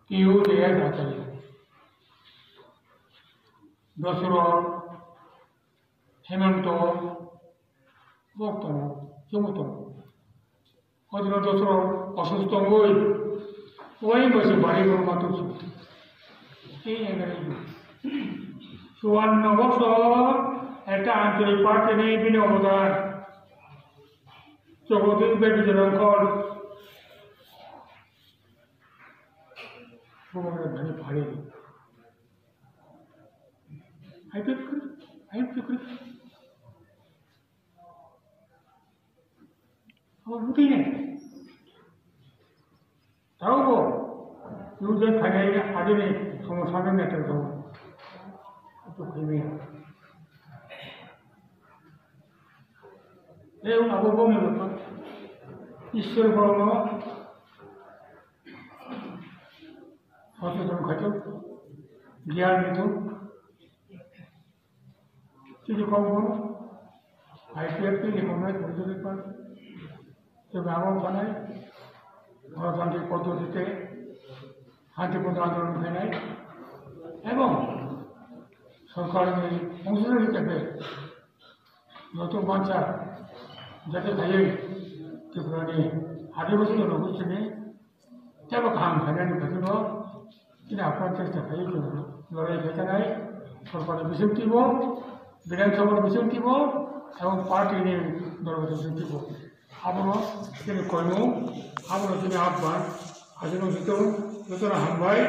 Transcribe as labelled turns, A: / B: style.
A: TUDS आचार्य, দশরথ, হেমন্ত, বক্তম, চমুতম। হয়তো দশরথ অসুস্থ ওই বসে বাড়ি ঘর মাত্র এই 54 বছর একটা আঞ্চলিক পার্টি নিয়ে বিনে অবদান চৌধুরী বিজয়ঙ্কর ভগবানের ধানে ভারী আমার মুখেই নেই তাও ইউজের খাই আগে নেই সমস্যা নেই একটা তো খেয়ে এই আবহাওয়া ব্যাপার ঈশ্বর বর্ণ সচেতন খাইত জ্ঞান নিত কিছু কম করো আইপিএফকে রিকমেন্ড করতে পারে তবে আমার জানাই গণতান্ত্রিক পদ্ধতিতে শান্তিপূর্ণ আন্দোলন হয় নাই এবং সরকারের অংশীদার হিসেবে নতুন বাঞ্ছা যাতে খাইয়ে ত্রিপুরানি আদিবাসী লোকশ্রেণী তেমন কাম খাইনানি খাইব কিন্তু আপনার চেষ্টা খাইয়ে লড়াই খেতে নাই সরকারের বিষয় দিব বিধানসভার বিষয় দিব এবং পার্টি নিয়ে দলগত বিষয় দিব আবারও তিনি কর্ম আবারও তিনি আহ্বান আজীবন যতটা হামবাই